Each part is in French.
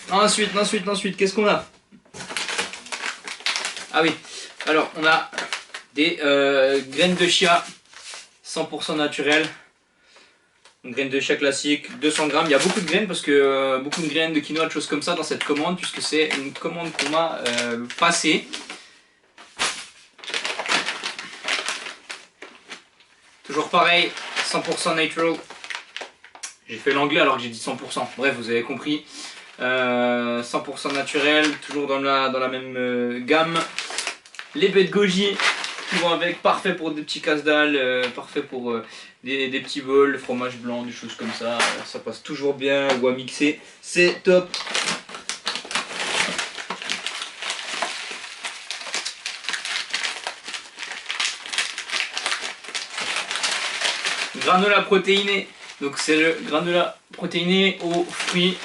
Ensuite, qu'est-ce qu'on a? Ah oui, alors on a des graines de chia 100% naturelles. Une graine de chia classique, 200 grammes. Il y a beaucoup de graines parce que beaucoup de graines de quinoa, de choses comme ça dans cette commande, puisque c'est une commande qu'on m'a passée. Toujours pareil, 100% natural. J'ai fait l'anglais alors que j'ai dit 100%. Bref, vous avez compris. 100% naturel, toujours dans la même gamme. Les baies de goji qui vont avec, parfait pour des petits casse-dalles, parfait pour des petits bols, le fromage blanc, des choses comme ça. Ça passe toujours bien ou à mixer, c'est top. Granola protéiné. Donc c'est le granola protéiné aux fruits,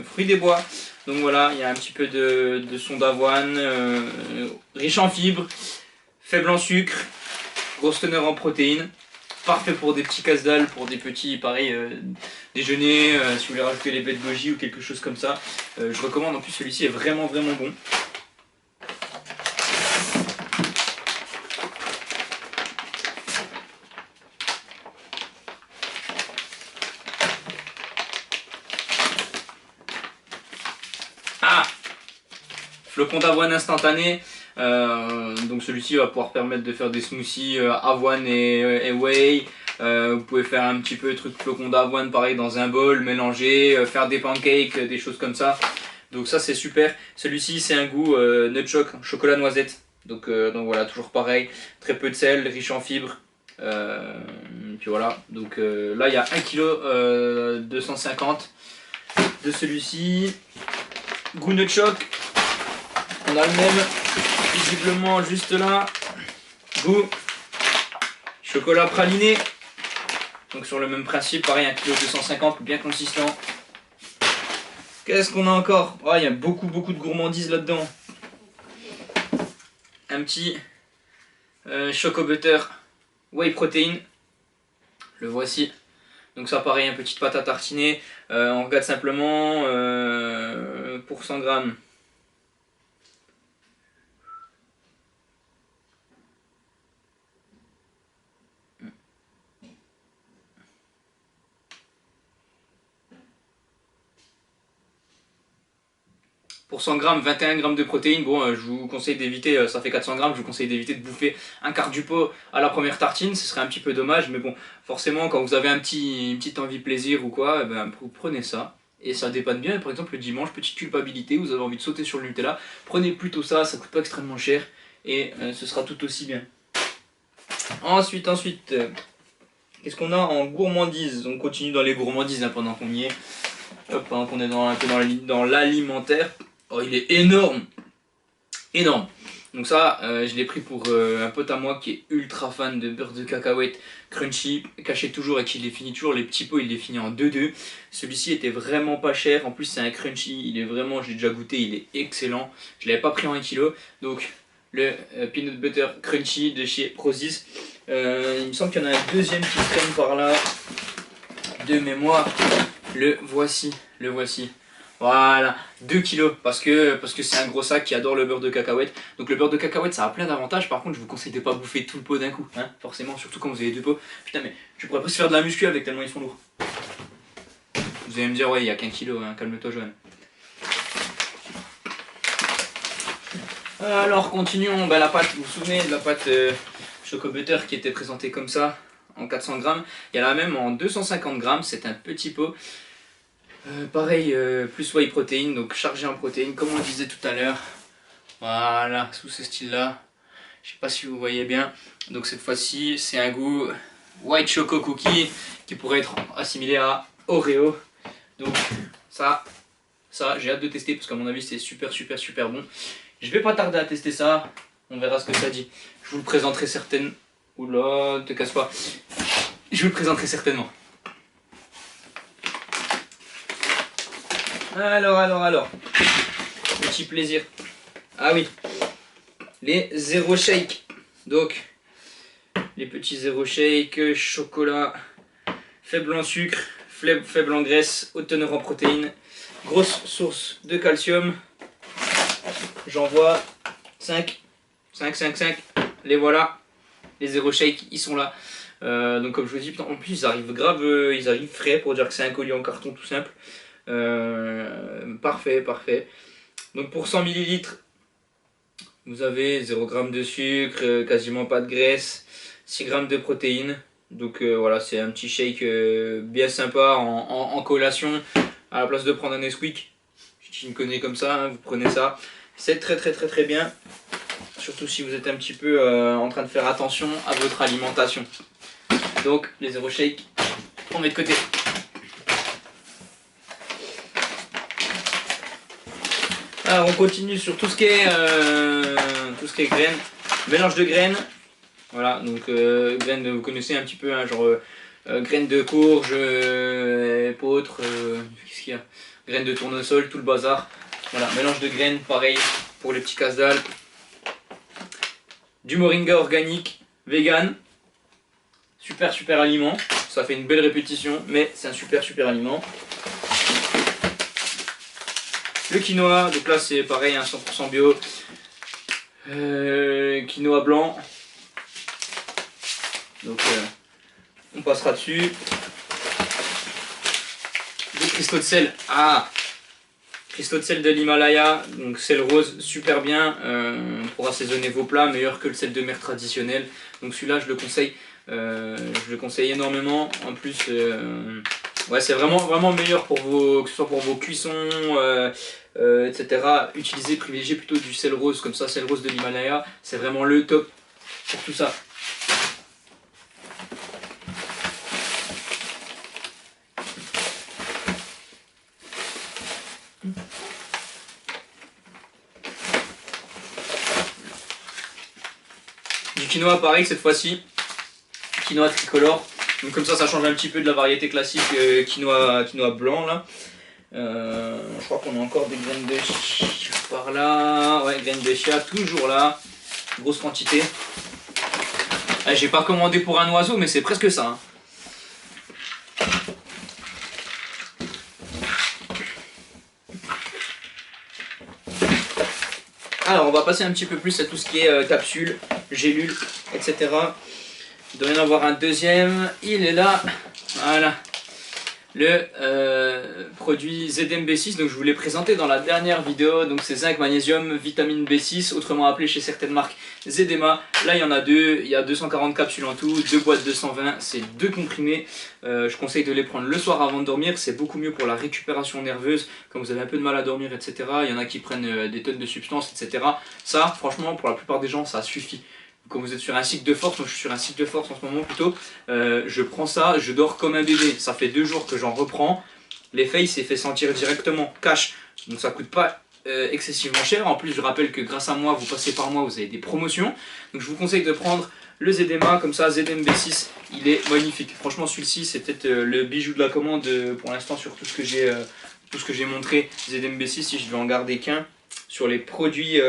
fruits des bois. Donc voilà, il y a un petit peu de son d'avoine, riche en fibres, faible en sucre, grosse teneur en protéines. Parfait pour des petits casse-dalles, pour des petits, pareil, déjeuners, si vous voulez rajouter les baies de goji ou quelque chose comme ça. Je recommande, en plus celui-ci est vraiment bon. Flocon d'avoine instantané, donc celui-ci va pouvoir permettre de faire des smoothies avoine et whey. Vous pouvez faire un petit peu de truc flocon d'avoine pareil dans un bol, mélanger, faire des pancakes, des choses comme ça. Donc ça c'est super. Celui-ci c'est un goût nutchoc, chocolat noisette. Donc voilà, toujours pareil, très peu de sel, riche en fibres. Puis voilà, donc là il y a 1 kg 250 de celui-ci. Goût nutchoc. On a le même, visiblement juste là, goût chocolat praliné, donc sur le même principe, pareil 1 kg 250, bien consistant. Qu'est-ce qu'on a encore? Oh, il y a beaucoup de gourmandises là-dedans. Un petit choco butter whey protein, le voici. Donc ça pareil, une petite pâte à tartiner, on regarde simplement pour 100 grammes. Pour 100 grammes, 21 grammes de protéines. Bon, je vous conseille d'éviter, ça fait 400 grammes, je vous conseille d'éviter de bouffer un quart du pot à la première tartine, ce serait un petit peu dommage, mais bon, forcément, quand vous avez une petite envie plaisir ou quoi, eh ben, vous prenez ça. Et ça dépanne bien, par exemple le dimanche, petite culpabilité, vous avez envie de sauter sur le Nutella, prenez plutôt ça, ça coûte pas extrêmement cher, et ce sera tout aussi bien. Ensuite, qu'est-ce qu'on a en gourmandise? On continue dans les gourmandises hein, pendant qu'on y est. Hop, pendant qu'on est un peu dans l'alimentaire. Oh, il est énorme. Donc ça, je l'ai pris pour un pote à moi qui est ultra fan de beurre de cacahuète crunchy, caché toujours et qui les finit toujours, les petits pots, il les finit en 2-2. Celui-ci était vraiment pas cher, en plus c'est un crunchy, il est vraiment, je l'ai déjà goûté, il est excellent. Je l'avais pas pris en 1 kg, donc le peanut butter crunchy de chez Prozis. Il me semble qu'il y en a un deuxième qui traîne par là, de mémoire. Le voici. Voilà, 2 kilos parce que c'est un gros sac qui adore le beurre de cacahuète. Donc le beurre de cacahuète ça a plein d'avantages. Par contre je vous conseille de pas bouffer tout le pot d'un coup hein, forcément, surtout quand vous avez 2 pots. Putain mais tu pourrais presque faire de la muscu avec tellement ils sont lourds. Vous allez me dire ouais il y a qu'1 kilo hein, calme-toi Joanne. Alors continuons, la pâte, vous vous souvenez de la pâte choco butter qui était présentée comme ça en 400 grammes. Il y en a même en 250 grammes, c'est un petit pot. Pareil, plus whey protein, donc chargé en protéines, comme on le disait tout à l'heure. Voilà, sous ce style-là. Je sais pas si vous voyez bien. Donc cette fois-ci, c'est un goût white choco cookie qui pourrait être assimilé à Oreo. Donc ça j'ai hâte de tester parce qu'à mon avis c'est super bon. Je vais pas tarder à tester ça. On verra ce que ça dit. Je vous le présenterai certainement. Oula, ne te casse pas. Je vous le présenterai certainement. Alors, petit plaisir. Ah oui, les zéro shake. Donc, les petits zéro shake, chocolat, faible en sucre, faible en graisse, haute teneur en protéines, grosse source de calcium. J'en vois 5, 5, 5, 5, les voilà, les Zero Shake, ils sont là. Donc comme je vous dis, putain, en plus ils arrivent grave, ils arrivent frais pour dire que c'est un colis en carton tout simple. Parfait, parfait. Donc pour 100 ml, vous avez 0 g de sucre, quasiment pas de graisse, 6 g de protéines. Donc voilà, c'est un petit shake bien sympa en collation. À la place de prendre un Nesquik, qui me connaît comme ça, hein, vous prenez ça. C'est très bien. Surtout si vous êtes un petit peu en train de faire attention à votre alimentation. Donc les Zero Shake, on met de côté. Alors on continue sur tout ce qui est graines, mélange de graines. Voilà, donc graines, vous connaissez un petit peu, hein, genre graines de courge, épeautre, qu'est-ce qu'il y a, graines de tournesol, tout le bazar. Voilà, mélange de graines, pareil pour les petits casse-dalles. Du moringa organique, vegan. Super aliment. Ça fait une belle répétition, mais c'est un super aliment. Le quinoa, donc là c'est pareil, hein, 100% bio. Quinoa blanc. Donc on passera dessus. Des cristaux de sel. Ah, cristaux de sel de l'Himalaya, donc sel rose, super bien pour assaisonner vos plats, meilleur que le sel de mer traditionnel. Donc celui-là je le conseille énormément. En plus, ouais, c'est vraiment meilleur pour que ce soit pour vos cuissons, etc. Privilégiez plutôt du sel rose, comme ça, sel rose de l'Himalaya, c'est vraiment le top pour tout ça. Du quinoa pareil cette fois-ci, quinoa tricolore, donc comme ça change un petit peu de la variété classique quinoa blanc là. Je crois qu'on a encore des graines de chia par là, ouais, graines de chia toujours là, grosse quantité. Ah, j'ai pas commandé pour un oiseau mais c'est presque ça, hein. Alors on va passer un petit peu plus à tout ce qui est capsules, gélules, etc. Il doit y en avoir un deuxième, il est là, voilà. Le produit ZMB6, donc je vous l'ai présenté dans la dernière vidéo, donc c'est zinc, magnésium, vitamine B6, autrement appelé chez certaines marques ZDMA. Là il y en a deux, il y a 240 capsules en tout, 2 boîtes de 120, c'est 2 comprimés. Je conseille de les prendre le soir avant de dormir, c'est beaucoup mieux pour la récupération nerveuse, quand vous avez un peu de mal à dormir, etc. Il y en a qui prennent des tonnes de substances, etc. Ça, franchement, pour la plupart des gens, ça suffit. Quand vous êtes sur un cycle de force, moi je suis sur un cycle de force en ce moment plutôt, je prends ça, je dors comme un bébé. Ça fait 2 jours que j'en reprends. L'effet il s'est fait sentir directement cash, donc ça coûte pas excessivement cher. En plus je rappelle que grâce à moi, vous passez par moi, vous avez des promotions. Donc je vous conseille de prendre le ZMA, comme ça ZMB6, il est magnifique. Franchement celui-ci c'est peut-être le bijou de la commande pour l'instant sur tout ce que j'ai montré. ZMB6, si je vais en garder qu'un sur les produits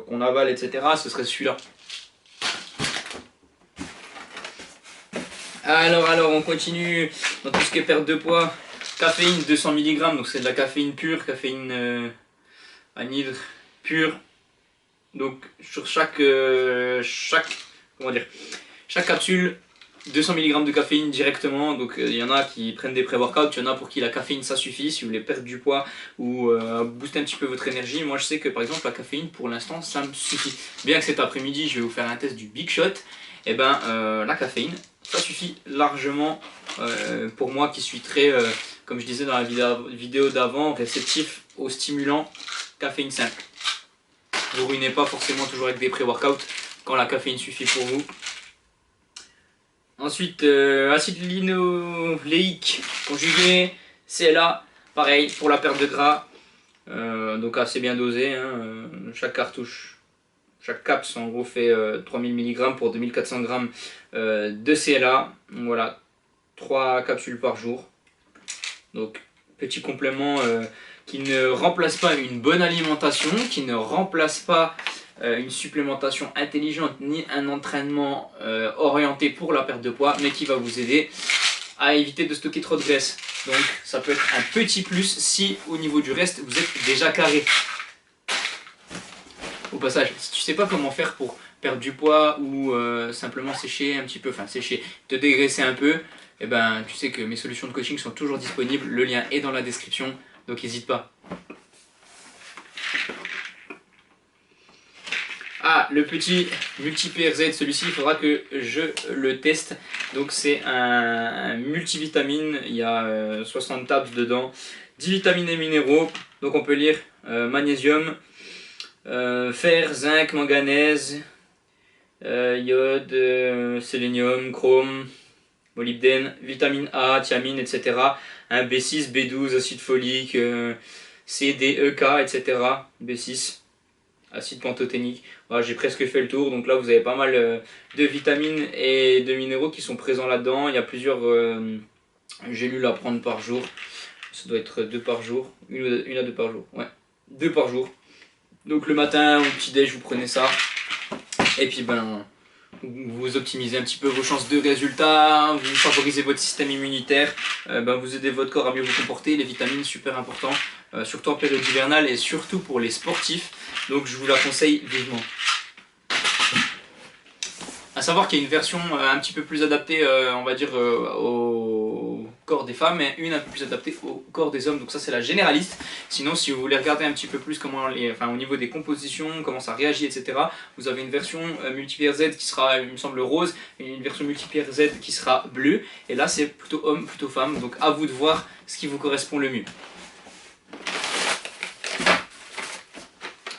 qu'on avale, etc., ce serait celui-là. Alors on continue dans tout ce qui est perte de poids. Caféine 200 mg, donc c'est de la caféine pure, caféine anhydre pure. Donc sur chaque capsule 200 mg de caféine directement. Donc il y en a qui prennent des pré-workouts, il y en a pour qui la caféine ça suffit si vous voulez perdre du poids ou booster un petit peu votre énergie. Moi je sais que par exemple la caféine pour l'instant ça me suffit. Bien que cet après-midi je vais vous faire un test du Big Shot, et ben la caféine ça suffit largement pour moi qui suis très, comme je disais dans la vidéo d'avant, réceptif aux stimulants caféine simple. Vous ne ruinez pas forcément toujours avec des pré-workouts quand la caféine suffit pour vous. Ensuite, acide linoléique conjugué, CLA, pareil pour la perte de gras, donc assez bien dosé, hein, chaque cartouche. Chaque caps en gros fait 3000 mg pour 2400 g de CLA. Voilà, 3 capsules par jour. Donc petit complément qui ne remplace pas une bonne alimentation, qui ne remplace pas une supplémentation intelligente ni un entraînement orienté pour la perte de poids, mais qui va vous aider à éviter de stocker trop de graisse. Donc ça peut être un petit plus si au niveau du reste vous êtes déjà carré. Au passage, si tu sais pas comment faire pour perdre du poids ou simplement sécher un petit peu, enfin sécher, te dégraisser un peu, eh ben tu sais que mes solutions de coaching sont toujours disponibles, le lien est dans la description, donc n'hésite pas. Ah, le petit multi-PRZ, celui-ci il faudra que je le teste. Donc c'est un multivitamine, il y a 60 tabs dedans, 10 vitamines et minéraux, donc on peut lire magnésium, fer, zinc, manganèse, iode, sélénium, chrome, molybdène, vitamine A, thiamine, etc. Un B6, B12, acide folique, C, D, E, K, etc. B6. Acide pantothénique. Voilà, j'ai presque fait le tour, donc là vous avez pas mal de vitamines et de minéraux qui sont présents là-dedans. Il y a plusieurs gélules à prendre par jour. Ça doit être 2 par jour, une à 2 par jour, ouais, 2 par jour. Donc le matin, au petit-déj, vous prenez ça. Et puis ben, vous optimisez un petit peu vos chances de résultats, vous favorisez votre système immunitaire, vous aidez votre corps à mieux vous comporter. Les vitamines, super important, surtout en période hivernale et surtout pour les sportifs. Donc je vous la conseille vivement. À savoir qu'il y a une version un petit peu plus adaptée, on va dire, au corps des femmes et une un peu plus adaptée au corps des hommes. Donc ça c'est la généraliste. Sinon si vous voulez regarder un petit peu plus comment au niveau des compositions, comment ça réagit, etc. Vous avez une version multi-PRZ qui sera, il me semble, rose et une version multi-PRZ qui sera bleue. Et là c'est plutôt homme, plutôt femme. Donc à vous de voir ce qui vous correspond le mieux.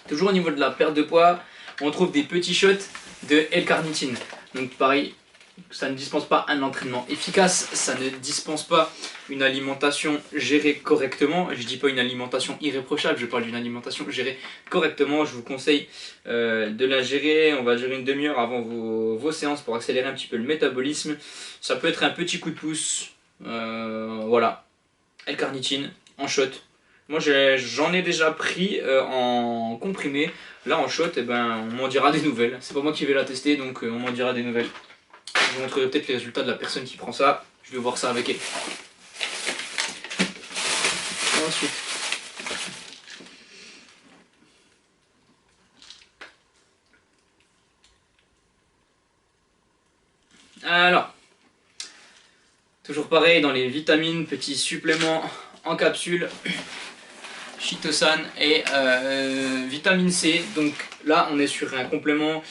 Toujours au niveau de la perte de poids, on trouve des petits shots de L-carnitine. Donc pareil, ça ne dispense pas un entraînement efficace, ça ne dispense pas une alimentation gérée correctement. Je ne dis pas une alimentation irréprochable, je parle d'une alimentation gérée correctement. Je vous conseille de la gérer, on va gérer une demi-heure avant vos séances pour accélérer un petit peu le métabolisme. Ça peut être un petit coup de pouce, voilà, L-carnitine en shot. Moi j'en ai déjà pris en comprimé. Là en shot, on m'en dira des nouvelles. C'est pas moi qui vais la tester, donc on m'en dira des nouvelles. Je vous montrerai peut-être les résultats de la personne qui prend ça. Je vais voir ça avec elle. Ensuite. Alors. Toujours pareil, dans les vitamines, petits suppléments en capsule. Chitosan et vitamine C. Donc là on est sur un complément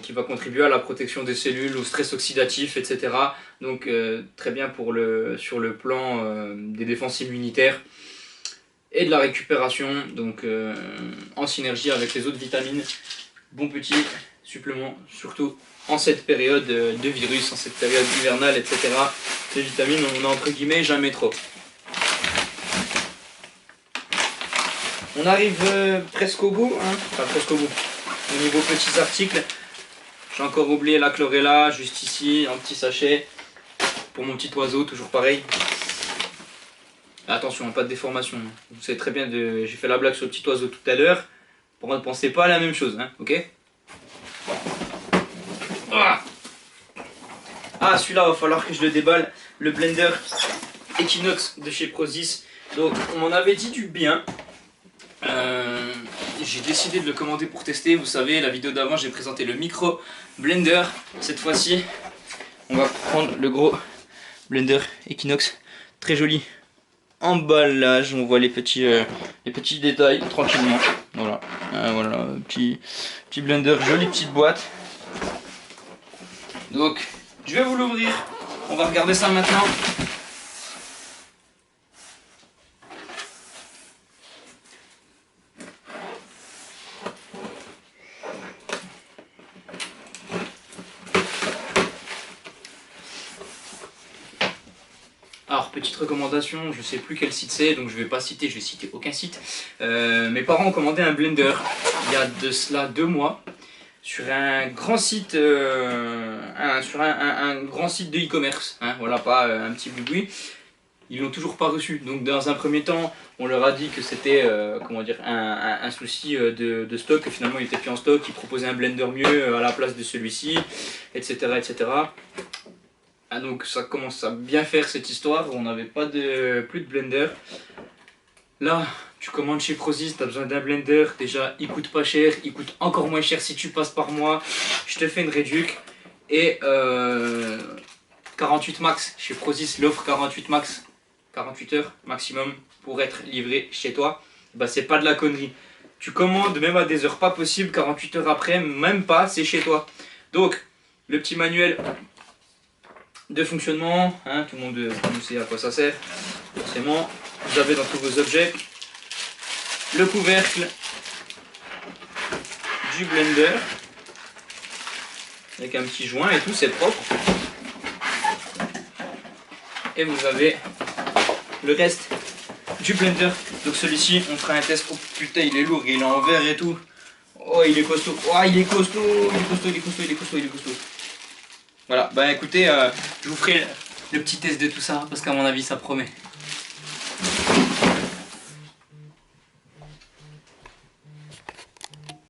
qui va contribuer à la protection des cellules, au stress oxydatif, etc. Donc très bien sur le plan des défenses immunitaires et de la récupération, donc en synergie avec les autres vitamines. Bon petit supplément, surtout en cette période de virus, en cette période hivernale, etc. Les vitamines, on a entre guillemets jamais trop. On arrive presque au bout, hein, enfin presque au bout. Au niveau petits articles, j'ai encore oublié la chlorella, juste ici, un petit sachet pour mon petit oiseau, toujours pareil. Attention, pas de déformation. Vous savez très bien, j'ai fait la blague sur le petit oiseau tout à l'heure. Pour ne pensez pas à la même chose, hein, ok? Ah, celui-là, va falloir que je le déballe. Le blender Equinox de chez Prozis. Donc, on m'en avait dit du bien. J'ai décidé de le commander pour tester. Vous savez, la vidéo d'avant j'ai présenté le micro blender. Cette fois-ci on va prendre le gros blender Equinox. Très joli emballage, on voit les petits détails tranquillement. Voilà, voilà, petit blender, jolie petite boîte. Donc je vais vous l'ouvrir, on va regarder ça maintenant. Alors, petite recommandation, je sais plus quel site c'est, donc je vais pas citer, je vais citer aucun site. Mes parents ont commandé un blender il y a de cela 2 mois sur un grand site, un grand site de e-commerce, hein, voilà, pas un petit boui-boui. Ils l'ont toujours pas reçu. Donc dans un premier temps, on leur a dit que c'était un souci de stock, que finalement il était plus en stock, ils proposaient un blender mieux à la place de celui-ci, etc., etc. Ah, donc ça commence à bien faire cette histoire, on n'avait pas plus de blender. Là, tu commandes chez Prozis, tu as besoin d'un blender, déjà il coûte pas cher, il coûte encore moins cher si tu passes par moi. Je te fais une réduc et 48 max, chez Prozis l'offre 48 max, 48 heures maximum pour être livré chez toi. Bah c'est pas de la connerie. Tu commandes même à des heures pas possibles, 48 heures après, même pas, c'est chez toi. Donc, le petit manuel de fonctionnement, hein, tout le monde sait à quoi ça sert, forcément. Vous avez dans tous vos objets le couvercle du blender avec un petit joint et tout, c'est propre. Et vous avez le reste du blender. Donc celui-ci, on fera un test. Oh putain, il est lourd, il est en verre et tout. Oh, il est costaud. Oh, il est costaud, il est costaud, il est costaud, il est costaud, il est costaud. Voilà, bah écoutez, je vous ferai le petit test de tout ça parce qu'à mon avis, ça promet.